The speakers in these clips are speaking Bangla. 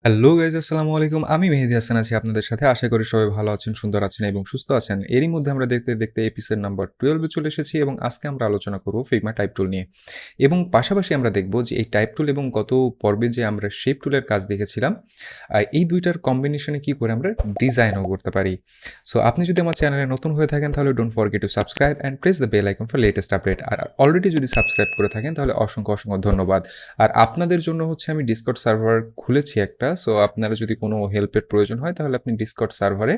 হ্যালো গাইজ, আসসালামু আলাইকুম। আমি মেহেদি হাসান আছি আপনাদের সাথে। আশা করি সবাই ভালো আছেন, সুন্দর আছেন এবং সুস্থ আছেন। এরই মধ্যে আমরা দেখতে দেখতে এপিসোড নাম্বার 12 এ চলে এসেছি এবং আজকে আমরা আলোচনা করব ফিগমা টাইপ টুল নিয়ে। এবং পাশাপাশি আমরা দেখব যে এই টাইপ টুল এবং গত পর্বে যে আমরা শেপ টুলের কাজ দেখেছিলাম, এই দুইটার কম্বিনেশনে কী করে আমরা ডিজাইনও করতে পারি। সো আপনি যদি আমার চ্যানেলে নতুন হয়ে থাকেন তাহলে don't forget to subscribe and press the bell icon for latest update. আর অলরেডি যদি সাবস্ক্রাইব করে থাকেন তাহলে অসংখ্য অসংখ্য ধন্যবাদ। আর আপনাদের জন্য হচ্ছে আমি ডিসকর্ড সার্ভার খুলেছি একটা। সো আপনারা যদি কোনো হেল্পের প্রয়োজন হয় তাহলে আপনি ডিসকর্ড সার্ভারে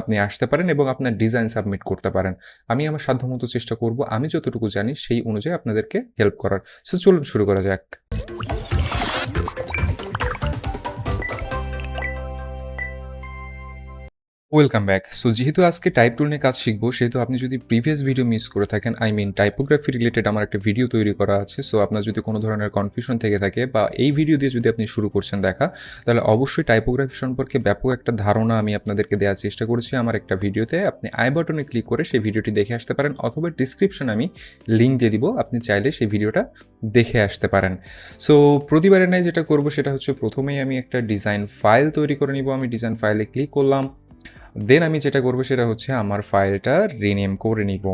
আপনি আসতে পারেন এবং আপনার ডিজাইন সাবমিট করতে পারেন। আমি আমার সাধ্যমতো চেষ্টা করব আমি যতটুকু জানি সেই অনুযায়ী আপনাদেরকে হেল্প করার। সো চলুন শুরু করা যাক। Welcome back. সো যেহেতু আজকে টাইপ টুল নিয়ে কাজ শিখবো, সেহেতু আপনি যদি প্রিভিয়াস ভিডিও মিস করে থাকেন, টাইপোগ্রাফি রিলেটেড আমার একটা ভিডিও তৈরি করা আছে। সো আপনার যদি কোনো ধরনের কনফিউশন থেকে থাকে বা এই ভিডিও দিয়ে যদি আপনি শুরু করছেন দেখা, তাহলে অবশ্যই টাইপোগ্রাফি সম্পর্কে ব্যাপক একটা ধারণা আমি আপনাদেরকে দেওয়ার চেষ্টা করেছি আমার একটা ভিডিওতে। আপনি আই বাটনে ক্লিক করে সেই ভিডিওটি দেখে আসতে পারেন, অথবা ডিসক্রিপশনে আমি লিঙ্ক দিয়ে দিব, আপনি চাইলে সেই ভিডিওটা দেখে আসতে পারেন। সো প্রতিবারের ন্যায় যেটা করবো সেটা হচ্ছে প্রথমেই আমি একটা ডিজাইন ফাইল তৈরি করে নিব। আমি ডিজাইন ফাইলে ক্লিক করলাম। দেন আমি যেটা করবো সেটা হচ্ছে আমার ফাইলটা রিনেম করে নিব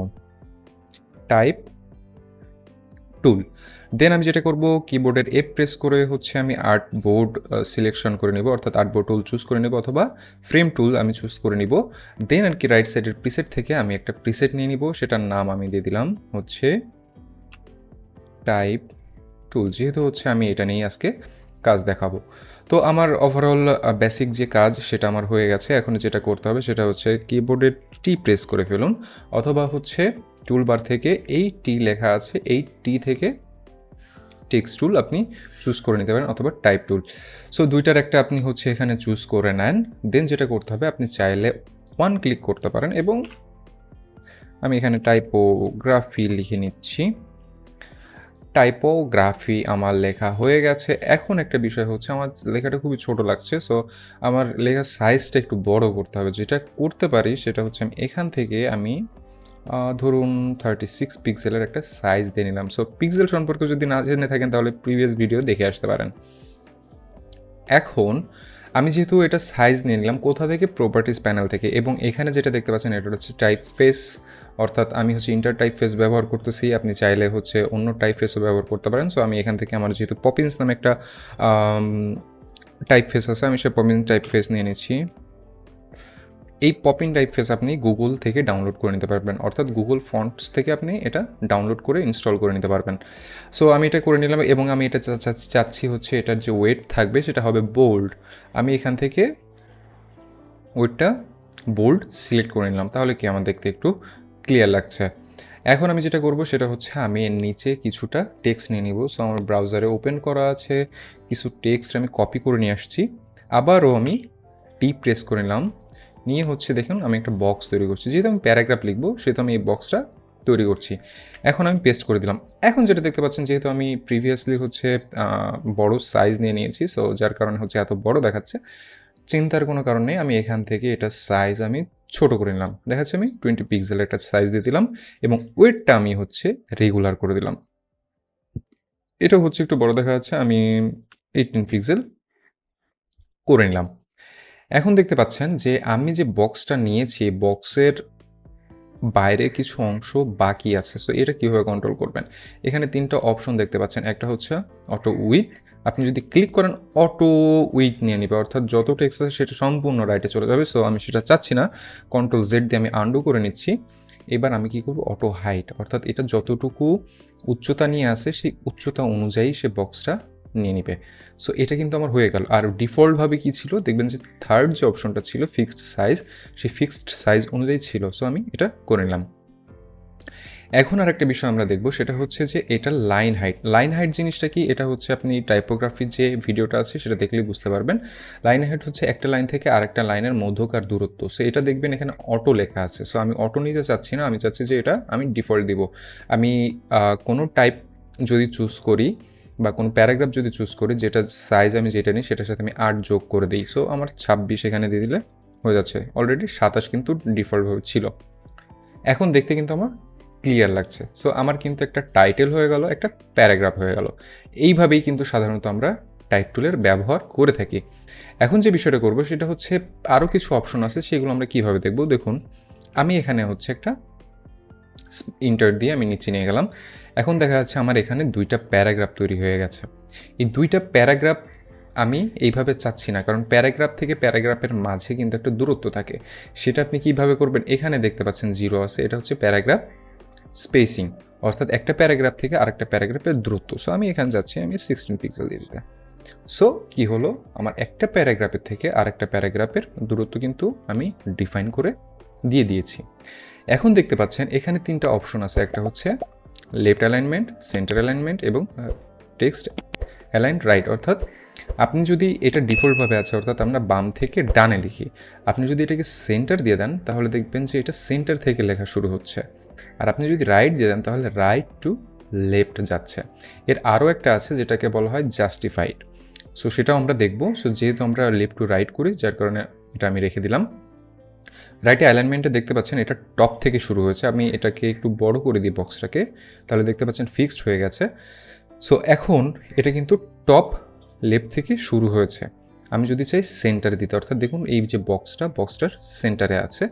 টাইপ টুল। দেন আমি যেটা করব কিবোর্ডের এফ প্রেস করে হচ্ছে আমি আর্ট বোর্ড সিলেকশন করে নিব, অর্থাৎ আর্ট বোর্ড টুল চুজ করে নেব অথবা ফ্রেম টুল আমি চুজ করে নিব। দেন আর কি রাইট সাইডের প্রিসেট থেকে আমি একটা প্রিসেট নিয়ে নিব, সেটার নাম আমি দিয়ে দিলাম হচ্ছে টাইপ টুল। যেহেতু হচ্ছে আমি এটা নিয়েই আজকে কাজ দেখাবো। তো আমার ওভারঅল বেসিক যে কাজ সেটা আমার হয়ে গেছে। এখন যেটা করতে হবে সেটা হচ্ছে কিবোর্ডের টি প্রেস করে ফেলুন, অথবা হচ্ছে টুলবার থেকে এই টি লেখা আছে, এই টি থেকে টেক্সট টুল আপনি চুজ করে নিতে পারেন, অথবা টাইপ টুল। সো দুইটার একটা আপনি হচ্ছে এখানে চুজ করে নেন। দেন যেটা করতে হবে, আপনি চাইলে ওয়ান ক্লিক করতে পারেন এবং আমি এখানে টাইপোগ্রাফি লিখে নিচ্ছি। টাইপোগ্রাফি আমার লেখা হয়ে গেছে। এখন একটা বিষয় হচ্ছে, আমার লেখাটা খুবই ছোট লাগছে। সো আমার লেখার সাইজটা একটু বড় করতে হবে। যেটা করতে পারি সেটা হচ্ছে আমি এখান থেকে ধরুন 36 পিক্সেলের একটা সাইজ দিয়ে নিলাম। সো পিক্সেল সম্পর্কে যদি না জেনে থাকেন তাহলে প্রিভিয়াস ভিডিও দেখে আসতে পারেন। এখন আমি যেহেতু এটা সাইজ নিয়ে নিলাম কোথা থেকে, প্রপার্টিস প্যানেল থেকে, এবং এখানে যেটা দেখতে পাচ্ছেন এটা হচ্ছে টাইপ ফেস, অর্থাৎ আমি হচ্ছে ইন্টার টাইপ ফেস ব্যবহার করতেছি। আপনি চাইলে হচ্ছে অন্য টাইপ ফেসও ব্যবহার করতে পারেন। সো আমি এখান থেকে আমার যেহেতু পপিন্স নামে একটা টাইপ ফেস আছে, আমি সে পপিন টাইপ ফেস নিয়ে নিচ্ছি। এই পপিন টাইপ ফেস আপনি গুগল থেকে ডাউনলোড করে নিতে পারবেন, অর্থাৎ গুগল ফন্টস থেকে আপনি এটা ডাউনলোড করে ইনস্টল করে নিতে পারবেন। সো আমি এটা করে নিলাম এবং আমি এটা চাচ্ছি হচ্ছে এটার যে ওয়েট থাকবে সেটা হবে বোল্ড। আমি এখান থেকে ওয়েটটা বোল্ড সিলেক্ট করে নিলাম, তাহলে কি আমার দেখতে একটু ক্লিয়ার লাগছে। এখন আমি যেটা করব সেটা হচ্ছে আমি এর নিচে কিছুটা টেক্সট নিয়ে নিব। সো আমার ব্রাউজারে ওপেন করা আছে, কিছু টেক্সট আমি কপি করে নিয়ে আসছি। আবারও আমি টি প্রেস করে নিলাম, নিয়ে হচ্ছে দেখুন আমি একটা বক্স তৈরি করছি। যেহেতু আমি প্যারাগ্রাফ লিখবো সেহেতু আমি এই বক্সটা তৈরি করছি। এখন আমি পেস্ট করে দিলাম। এখন যেটা দেখতে পাচ্ছেন, যেহেতু আমি প্রিভিয়াসলি হচ্ছে বড় সাইজ নিয়ে নিয়েছি, সো যার কারণে হচ্ছে এত বড় দেখাচ্ছে। চিন্তার কোনো কারণ নেই, আমি এখান থেকে এটা সাইজ আমি ছোট করে নিলাম। দেখাচ্ছে আমি 20 পিক্সেলের একটা সাইজ দিয়ে দিলাম এবং ওয়েটটা আমি হচ্ছে রেগুলার করে দিলাম। এটা হচ্ছে একটু বড় দেখা যাচ্ছে, আমি 18 পিক্সেল করে নিলাম। এখন দেখতে পাচ্ছেন যে আমি যে বক্সটা নিয়েছি, বক্সের বাইরে কিছু অংশ বাকি আছে। সো এটা কীভাবে কন্ট্রোল করবেন, এখানে তিনটা অপশন দেখতে পাচ্ছেন। একটা হচ্ছে অটো উইথ, আপনি যদি ক্লিক করেন অটো উইথ নিয়ে নিবে, অর্থাৎ যত টেক্সট আছে সেটা সম্পূর্ণ রাইটে চলে যাবে। সো আমি সেটা চাচ্ছি না, কন্ট্রোল জেড দিয়ে আমি আন্ডু করে নিচ্ছি। এবার আমি কী করবো, অটো হাইট, অর্থাৎ এটা যতটুকু উচ্চতা নিয়ে আসে সেই উচ্চতা অনুযায়ী সে বক্সটা নিয়ে নিবে। সো এটা কিন্তু আমার হয়ে গেল। আর ডিফল্টভাবে কী ছিল দেখবেন যে থার্ড যে অপশনটা ছিল ফিক্সড সাইজ, সেই ফিক্সড সাইজ অনুযায়ী ছিল। সো আমি এটা করে নিলাম। এখন আর একটা বিষয় আমরা দেখব, সেটা হচ্ছে যে এটা লাইন হাইট। লাইন হাইট জিনিসটা কি, এটা হচ্ছে আপনি টাইপোগ্রাফির যে ভিডিওটা আছে সেটা দেখলেই বুঝতে পারবেন। লাইন হাইট হচ্ছে একটা লাইন থেকে আরেকটা লাইনের মধ্যকার দূরত্ব। সো এটা দেখবেন এখানে অটো লেখা আছে। সো আমি অটো নিতে চাচ্ছি না, আমি চাচ্ছি যে এটা আমি ডিফল্ট দিব। আমি কোনো টাইপ যদি চুজ করি বা কোনো প্যারাগ্রাফ যদি চুজ করি, যেটা সাইজ আমি যেটা নিই সেটার সাথে আমি 8 যোগ করে দিই। সো আমার 26 এখানে দিয়ে দিলে হয়ে যাচ্ছে। অলরেডি 27 কিন্তু ডিফল্টভাবে ছিল। এখন দেখতে কিন্তু আমার ক্লিয়ার লাগছে। সো আমার কিন্তু একটা টাইটেল হয়ে গেল, একটা প্যারাগ্রাফ হয়ে গেল। এইভাবেই কিন্তু সাধারণত আমরা টাইপ টুলের ব্যবহার করে থাকি। এখন যে বিষয়টা করব সেটা হচ্ছে আরও কিছু অপশন আছে, সেগুলো আমরা কীভাবে দেখব। দেখুন আমি এখানে হচ্ছে একটা ইন্টার দিয়ে আমি নিচে নিয়ে গেলাম। এখন দেখা যাচ্ছে আমার এখানে 2টা প্যারাগ্রাফ তৈরি হয়ে গেছে। এই 2টা প্যারাগ্রাফ আমি এইভাবে চাচ্ছি না, কারণ প্যারাগ্রাফ থেকে প্যারাগ্রাফের মাঝে কিন্তু একটা দূরত্ব থাকে। সেটা আপনি কীভাবে করবেন, এখানে দেখতে পাচ্ছেন 0 আছে, এটা হচ্ছে প্যারাগ্রাফ স্পেসিং, অর্থাৎ একটা প্যারাগ্রাফ থেকে আরেকটা প্যারাগ্রাফের দূরত্ব। সো আমি এখানে যাচ্ছি আমি 16 পিক্সেল দিয়ে দিতে। সো কী হলো, আমার একটা প্যারাগ্রাফের থেকে আরেকটা প্যারাগ্রাফের দূরত্ব কিন্তু আমি ডিফাইন করে দিয়ে দিয়েছি। এখন দেখতে পাচ্ছেন এখানে 3টা অপশন আছে, একটা হচ্ছে লেফট অ্যালাইনমেন্ট, সেন্টার অ্যালাইনমেন্ট এবং টেক্সট অ্যালাইন রাইট। অর্থাৎ আপনি যদি এটা ডিফল্টভাবে আছে, অর্থাৎ আমরা বাম থেকে ডানে লিখি, আপনি যদি এটাকে সেন্টার দিয়ে দেন তাহলে দেখবেন যে এটা সেন্টার থেকে লেখা শুরু হচ্ছে, আর আপনি যদি রাইট দিয়ে দেন তাহলে রাইট টু লেফট যাচ্ছে। এর আরও একটা আছে যেটাকে বলা হয় জাস্টিফাইড। সো সেটাও আমরা দেখব। সো যেহেতু আমরা লেফট টু রাইট করি, যার কারণে এটা আমি রেখে দিলাম। রাইটে অ্যালাইনমেন্টে দেখতে পাচ্ছেন এটা টপ থেকে শুরু হয়েছে, আমি এটাকে একটু বড় করে দিই বক্সটাকে, তাহলে দেখতে পাচ্ছেন ফিক্সড হয়ে গেছে। সো এখন এটা কিন্তু টপ লেফট থেকে শুরু হয়েছে। আমি যদি চাই সেন্টারে দিতে, অর্থাৎ দেখুন এই যে বক্সটার সেন্টারে আছে,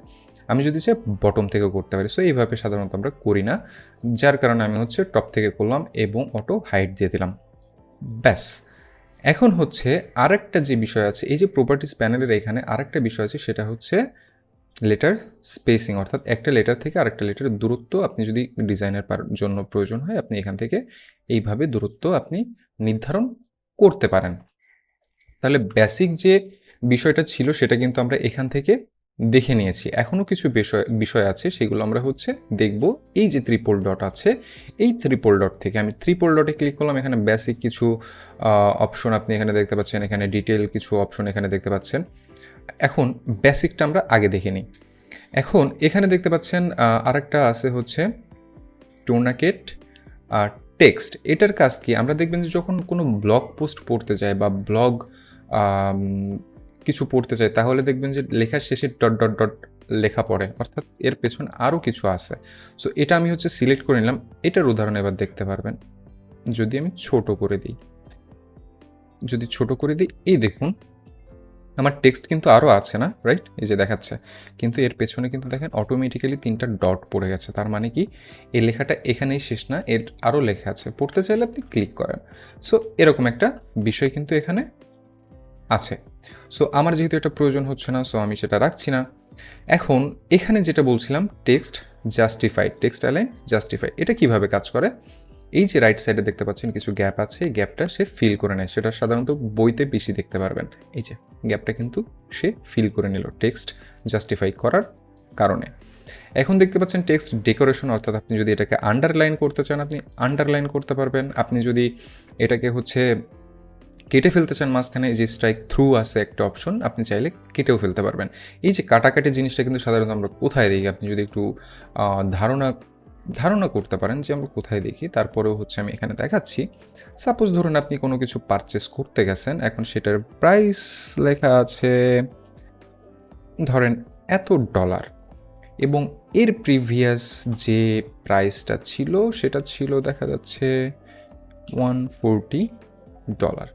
আমি যদি চাই বটম থেকে করতে পারি। সো এইভাবে সাধারণত আমরা করি না, যার কারণে আমি হচ্ছে টপ থেকে করলাম এবং অটো হাইট দিয়ে দিলাম, ব্যাস। এখন হচ্ছে আরেকটা যে বিষয় আছে, এই যে প্রপার্টিস প্যানেলের এখানে আরেকটা বিষয় আছে, সেটা হচ্ছে লেটার স্পেসিং, অর্থাৎ একটা লেটার থেকে আরেকটা লেটারের দূরত্ব আপনি যদি ডিজাইনের জন্য প্রয়োজন হয়, আপনি এখান থেকে এইভাবে দূরত্ব আপনি নির্ধারণ করতে পারেন। তাহলে বেসিক যে বিষয়টা ছিল সেটা কিন্তু আমরা এখান থেকে দেখে নিয়েছি। এখনও কিছু বিষয় আছে, সেগুলো আমরা হচ্ছে দেখব। এই যে ট্রিপল ডট আছে, এই ট্রিপল ডট থেকে আমি ট্রিপল ডটে ক্লিক করলাম, এখানে বেসিক কিছু অপশন আপনি এখানে দেখতে পাচ্ছেন, এখানে ডিটেল কিছু অপশন এখানে দেখতে পাচ্ছেন। এখন বেসিকটা আমরা আগে দেখে নিই। এখন এখানে দেখতে পাচ্ছেন আরেকটা আছে হচ্ছে টুর্নাকেট টেক্সট। এটার কাজ কি, আমরা দেখবেন যে যখন কোনো ব্লগ পোস্ট পড়তে যায় বা ব্লগ কিছু পড়তে চাই, তাহলে দেখবেন যে লেখার শেষে ডট ডট ডট লেখা পড়ে, অর্থাৎ এর পেছনে আরও কিছু আছে। সো এটা আমি হচ্ছে সিলেক্ট করে নিলাম। এটার উদাহরণ এবার দেখতে পারবেন যদি আমি ছোট করে দিই। এই দেখুন আমার টেক্সট কিন্তু আরও আছে না, রাইট? এই যে দেখাচ্ছে, কিন্তু এর পেছনে কিন্তু দেখেন অটোমেটিক্যালি 3টা ডট পড়ে গেছে। তার মানে কি, এই লেখাটা এখানেই শেষ না, এর আরও লেখা আছে, পড়তে চাইলে আপনি ক্লিক করেন। সো এরকম একটা বিষয় কিন্তু এখানে আছে। সো আমার যেহেতু এটা প্রয়োজন হচ্ছে না, সো আমি সেটা রাখছি না। এখন এখানে যেটা বলছিলাম text justified, text align justified, এটা কিভাবে কাজ করে, এই যে রাইট সাইডে দেখতে পাচ্ছেন কিছু গ্যাপ আছে, এই গ্যাপটা সে ফিল করে নেয়। সেটা সাধারণত বইতে বেশি দেখতে পারবেন। এই যে গ্যাপটা কিন্তু সে ফিল করে নিল টেক্সট জাস্টিফাই করার কারণে। এখন দেখতে পাচ্ছেন টেক্সট ডেকোরেশন, অর্থাৎ আপনি যদি এটাকে আন্ডারলাইন করতে চান আপনি আন্ডারলাইন করতে পারবেন। আপনি যদি এটাকে হচ্ছে কেটে ফেলতে চান মাঝখানে, যে স্ট্রাইক থ্রু আছে একটা অপশন, আপনি চাইলে কেটেও ফেলতে পারবেন। এই যে কাটাকাটি জিনিসটা কিন্তু সাধারণত আমরা কোথায় দেখি, আপনি যদি একটু ধারণা করতে পারেন যে আমরা কোথায় দেখি, তারপরেও হচ্ছে আমি এখানে দেখাচ্ছি। সাপোজ ধরুন আপনি কোনো কিছু পারচেস করতে গেছেন, এখন সেটার প্রাইস লেখা আছে ধরেন এত ডলার, এবং এর প্রিভিয়াস যে প্রাইসটা ছিল সেটা ছিল দেখা যাচ্ছে $140।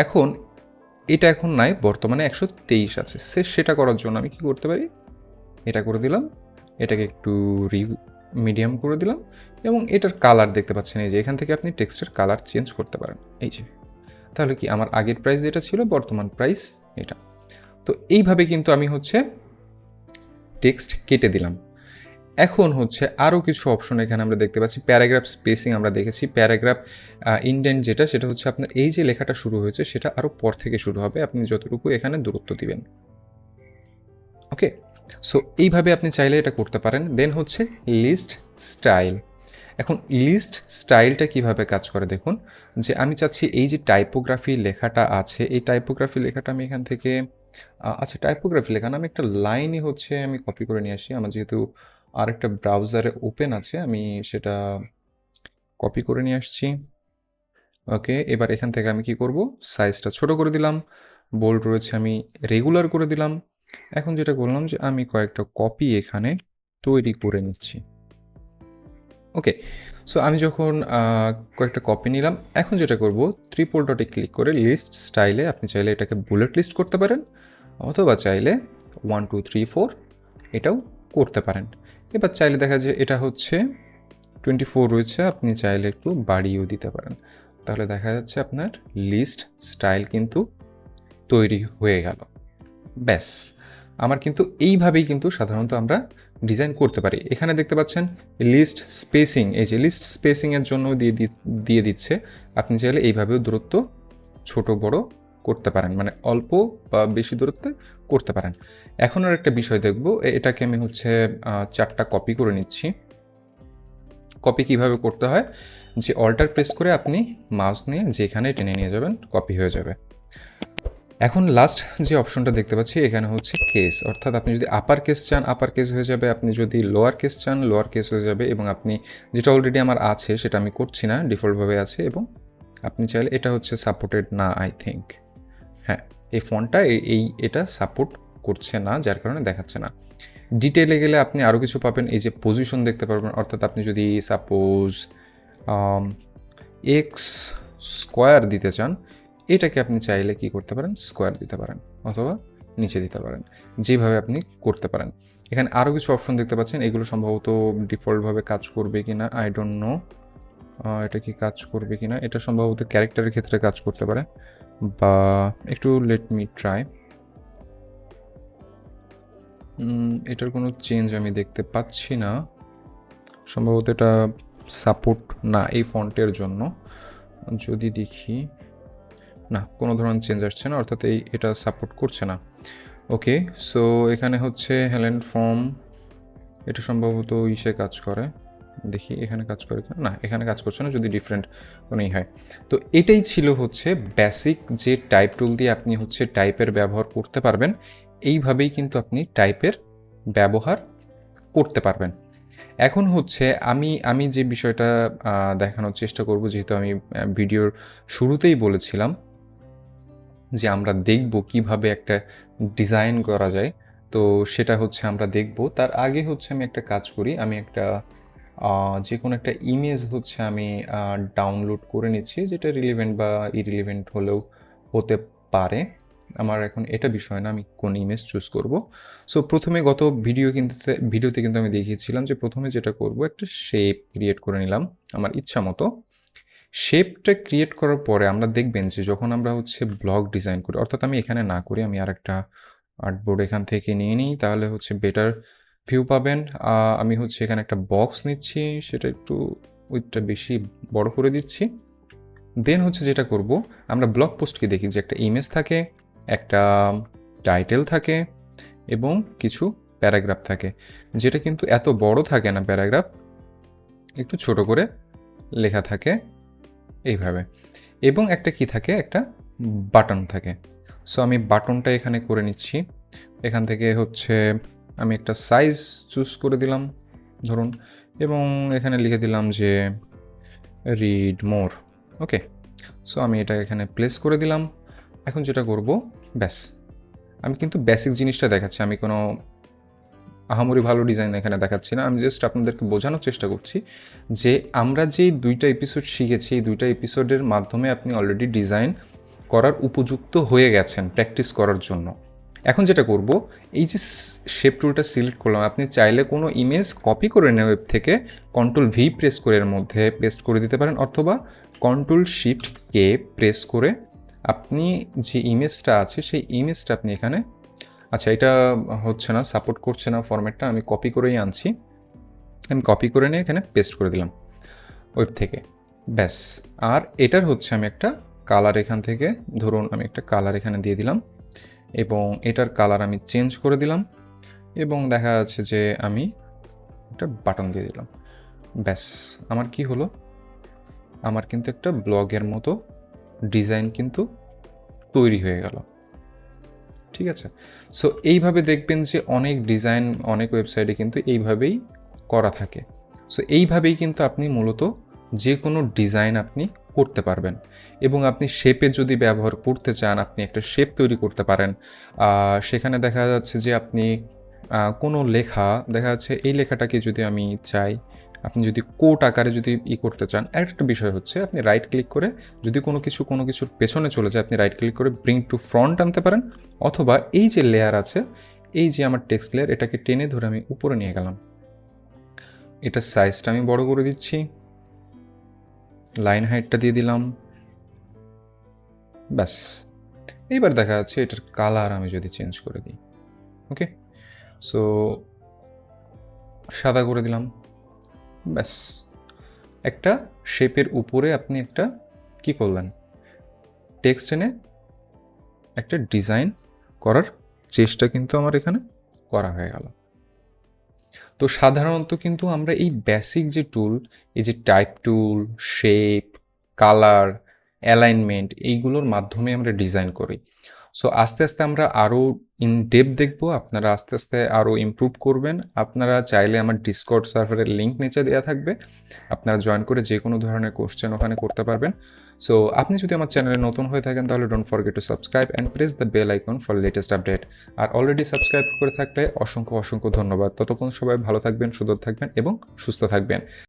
এখন এটা এখন নাই, বর্তমানে 123 আছে। সেটা করার জন্য আমি কি করতে পারি, এটা করে দিলাম, এটাকে একটু মিডিয়াম করে দিলাম, এবং এটার কালার দেখতে পাচ্ছেন, এই যে এখান থেকে আপনি টেক্সটের কালার চেঞ্জ করতে পারেন। এই যে তাহলে কি আমার আগের প্রাইস যেটা ছিল, বর্তমান প্রাইস এটা। তো এইভাবে কিন্তু আমি হচ্ছে টেক্সট কেটে দিলাম। এখন হচ্ছে আরও কিছু অপশন এখানে আমরা দেখতে পাচ্ছি। প্যারাগ্রাফ স্পেসিং আমরা দেখেছি। প্যারাগ্রাফ ইনডেন্ট যেটা, সেটা হচ্ছে আপনার এই যে লেখাটা শুরু হয়েছে সেটা আরও পর থেকে শুরু হবে, আপনি যতটুকু এখানে দূরত্ব দিবেন। ওকে, সো এইভাবে আপনি চাইলে এটা করতে পারেন। দেন হচ্ছে লিস্ট স্টাইল। এখন লিস্ট স্টাইলটা কিভাবে কাজ করে দেখুন, যে আমি চাচ্ছি এই যে টাইপোগ্রাফি লেখাটা আছে, এই টাইপোগ্রাফি লেখাটা আমি এখান থেকে আচ্ছা টাইপোগ্রাফি লেখা না, আমি একটা লাইনই হচ্ছে আমি কপি করে নিয়ে আসি। আমার যেহেতু আরেকটা ব্রাউজারে ওপেন আছে, আমি সেটা কপি করে নিয়ে আসছি। ওকে, এবার এখান থেকে আমি কি করব, সাইজটা ছোট করে দিলাম, বোল্ড রয়েছে আমি রেগুলার করে দিলাম। এখন যেটা করলাম যে আমি কয়েকটা কপি এখানে তৈরি করে নিচ্ছি। ওকে, সো আমি যখন কয়েকটা কপি নিলাম, এখন যেটা করব, ট্রিপল ডটে ক্লিক করে লিস্ট স্টাইলে আপনি চাইলে এটাকে বুলেট লিস্ট করতে পারেন, অথবা চাইলে 1 2 3 4 এটাও করতে পারেন। এবার চাইলে দেখা যায় এটা হচ্ছে 24 রয়েছে, আপনি চাইলে একটু বাড়িয়েও দিতে পারেন, তাহলে দেখা যাচ্ছে আপনার লিস্ট স্টাইল কিন্তু তৈরি হয়ে গেল। ব্যাস, আমার কিন্তু এইভাবেই কিন্তু সাধারণত আমরা ডিজাইন করতে পারি। এখানে দেখতে পাচ্ছেন লিস্ট স্পেসিং, এই যে লিস্ট স্পেসিংয়ের জন্য দিয়ে দিচ্ছে, আপনি চাইলে এইভাবেও দূরত্ব ছোট বড় করতে পারেন, মানে অল্প বা বেশি দূরত্বে করতে পারেন। এখন আর একটা বিষয় দেখব, এটাকে আমি হচ্ছে 4টা কপি করে নিচ্ছি। কপি কিভাবে করতে হয়, যে অল্টার প্রেস করে আপনি মাউস নিয়ে যেখানে টেনে নিয়ে যাবেন কপি হয়ে যাবে। এখন লাস্ট যে অপশনটা দেখতে পাচ্ছি এখানে হচ্ছে কেস, অর্থাৎ আপনি যদি আপার কেস চান আপার কেস হয়ে যাবে, আপনি যদি লোয়ার কেস চান লোয়ার কেস হয়ে যাবে, এবং আপনি যেটা অলরেডি আমার আছে সেটা আমি করছি না, ডিফল্টভাবে আছে, এবং আপনি চাইলে এটা হচ্ছে সাপোর্টেড না, আই থিঙ্ক, হ্যাঁ এই ফন্টটা এটা সাপোর্ট করছে না, যার কারণে দেখাচ্ছে না। ডিটেলে গেলে আপনি আরও কিছু পাবেন, এই যে পজিশন দেখতে পারবেন, অর্থাৎ আপনি যদি সাপোজ এক্স স্কোয়ার দিতে চান, এটাকে আপনি চাইলে কি করতে পারেন, স্কোয়ার দিতে পারেন, অথবা নিচে দিতে পারেন, যেভাবে আপনি করতে পারেন। এখানে আরও কিছু অপশন দেখতে পাচ্ছেন, এগুলো সম্ভবত ডিফল্টভাবে কাজ করবে কি না, আই ডোন্ট নো এটা কি কাজ করবে কি না, এটা সম্ভবত ক্যারেক্টারের ক্ষেত্রে কাজ করতে পারে, বা একটু লেট মি ট্রাই। এটার কোনো চেঞ্জ আমি দেখতে পাচ্ছি না, সম্ভবত এটা সাপোর্ট না এই ফন্টের জন্য। যদি দেখি, না কোনো ধরনের চেঞ্জ আসছে না, অর্থাৎ এটা সাপোর্ট করছে না। ওকে, সো এখানে হচ্ছে হেলেন ফর্ম, এটা সম্ভবত ইসে কাজ করে, দেখি এখানে কাজ করে কিনা, না এখানে কাজ করছে না, যদি ডিফারেন্ট কোনোই হয়। তো এটাই ছিল হচ্ছে বেসিক যে টাইপ টুল দিয়ে আপনি হচ্ছে টাইপের ব্যবহার করতে পারবেন, এইভাবেই কিন্তু আপনি টাইপের ব্যবহার করতে পারবেন। এখন হচ্ছে আমি যে বিষয়টা দেখানোর চেষ্টা করব, যেহেতু আমি ভিডিওর শুরুতেই বলেছিলাম যে আমরা দেখব কিভাবে একটা ডিজাইন করা যায়, তো সেটা হচ্ছে আমরা দেখব। তার আগে হচ্ছে আমি একটা কাজ করি, আমি একটা যে কোনো একটা ইমেজ হচ্ছে আমি ডাউনলোড করে নিচ্ছি, যেটা রিলেভেন্ট বা ইরিলেভেন্ট হলেও হতে পারে, আমার এখন এটা বিষয় না আমি কোন ইমেজ চুজ করব। সো প্রথমে গত ভিডিওতে কিন্তু আমি দেখিয়েছিলাম যে প্রথমে যেটা করব, একটা শেপ ক্রিয়েট করে নিলাম আমার ইচ্ছা মতো। শেপটা ক্রিয়েট করার পরে আমরা দেখবেন যে যখন আমরা হচ্ছে ব্লগ ডিজাইন করি, অর্থাৎ আমি এখানে না করি, আমি আর একটা আর্টবোর্ড এখান থেকে নিয়ে নিই, তাহলে হচ্ছে বেটার ভিউ পাবেন। আমি হচ্ছে এখানে একটা বক্স নিচ্ছি, সেটা একটু উইথটা বেশি বড় করে দিচ্ছি। দেন হচ্ছে যেটা করব, আমরা ব্লগ পোস্টকে দেখি যে একটা ইমেজ থাকে, একটা টাইটেল থাকে, এবং কিছু প্যারাগ্রাফ থাকে, যেটা কিন্তু এত বড় থাকে না, প্যারাগ্রাফ একটু ছোট করে লেখা থাকে এইভাবে, এবং একটা কি থাকে, একটা বাটন থাকে। সো আমি বাটনটা এখানে করে নিচ্ছি, এখান থেকে হচ্ছে আমি একটা সাইজ চুজ করে দিলাম ধরুন, এবং এখানে লিখে দিলাম যে রিড মোর। ওকে, সো আমি এটা এখানে প্লেস করে দিলাম। এখন যেটা করব, ব্যাস, আমি কিন্তু বেসিক জিনিসটা দেখাচ্ছি, আমি কোনো আহামরি ভালো ডিজাইন এখানে দেখাচ্ছি না, আমি জাস্ট আপনাদেরকে বোঝানোর চেষ্টা করছি যে আমরা যেই 2টা এপিসোড শিখেছি, এই 2টা এপিসোডের মাধ্যমে আপনি অলরেডি ডিজাইন করার উপযুক্ত হয়ে গেছেন প্র্যাকটিস করার জন্য। এখন যেটা করব, এই যে শেপ টুলটা সিলেক্ট করলাম, আপনি চাইলে কোনো ইমেজ কপি করে নেন ওয়েব থেকে, কন্ট্রোল ভি প্রেস করে এর মধ্যে পেস্ট করে দিতে পারেন, অথবা কন্ট্রোল শিফট কে প্রেস করে আপনি যে ইমেজটা আছে সেই ইমেজটা আপনি এখানে, আচ্ছা এটা হচ্ছে না, সাপোর্ট করছে না ফরম্যাটটা, আমি কপি করেই আনছি, আমি কপি করে নিয়ে এখানে পেস্ট করে দিলাম ওয়েব থেকে, ব্যাস। আর এটার হচ্ছে আমি একটা কালার এখান থেকে, ধরুন আমি একটা কালার এখানে দিয়ে দিলাম, এবং এটার কালার আমি চেঞ্জ করে দিলাম, এবং দেখা যাচ্ছে যে আমি একটা বাটন দিয়ে দিলাম, ব্যাস। আমার কি হলো, আমার কিন্তু একটা ব্লগের মতো ডিজাইন কিন্তু তৈরি হয়ে গেল। ঠিক আছে, সো এইভাবে দেখবেন যে অনেক ডিজাইন অনেক ওয়েবসাইটে কিন্তু এইভাবেই করা থাকে। সো এইভাবেই কিন্তু আপনি মূলত যে কোনো ডিজাইন আপনি করতে পারবেন, এবং আপনি শেপে যদি ব্যবহার করতে চান, আপনি একটা শেপ তৈরি করতে পারেন। সেখানে দেখা যাচ্ছে যে আপনি কোনো লেখা, দেখা যাচ্ছে এই লেখাটাকে যদি আমি চাই আপনি যদি কোট আকারে যদি করতে চান, একটা বিষয় হচ্ছে আপনি রাইট ক্লিক করে যদি কোনো কিছুর পেছনে চলে যায়, আপনি রাইট ক্লিক করে ব্রিং টু ফ্রন্ট আনতে পারেন, অথবা এই যে লেয়ার আছে, এই যে আমার টেক্সট লেয়ার, এটাকে টেনে ধরে আমি উপরে নিয়ে গেলাম, এটার সাইজটা আমি বড় করে দিচ্ছি, লাইন হাইটটা দিয়ে দিলাম, ব্যাস। এইবার দেখা যাচ্ছে এটার কালার আমি যদি চেঞ্জ করে দিই, ওকে, সো সাদা করে দিলাম, ব্যাস। একটা শেপের উপরে আপনি একটা কি করলেন, টেক্সট এনে একটা ডিজাইন করার চেষ্টা কিন্তু আমার এখানে করা হয়ে গেল। তো সাধারণত কিন্তু আমরা এই বেসিক যে টুল, এই যে টাইপ টুল, শেপ, কালার, অ্যালাইনমেন্ট, এইগুলোর মাধ্যমে আমরা ডিজাইন করি। সো আস্তে আস্তে আমরা আরও ইন ডেপথ দেখব, আপনারা আস্তে আস্তে আরও ইমপ্রুভ করবেন। আপনারা চাইলে আমার ডিসকর্ড সার্ভারের লিঙ্ক নিচে দেওয়া থাকবে, আপনারা জয়েন করে যে কোনো ধরনের কোশ্চেন ওখানে করতে পারবেন। সো আপনি যদি আমার চ্যানেলে নতুন হয়ে থাকেন তাহলে don't forget to subscribe and press the bell icon for latest update. আর অলরেডি সাবস্ক্রাইব করে থাকলে অসংখ্য অসংখ্য ধন্যবাদ। ততক্ষণ সবাই ভালো থাকবেন, সুন্দর থাকবেন এবং সুস্থ থাকবেন।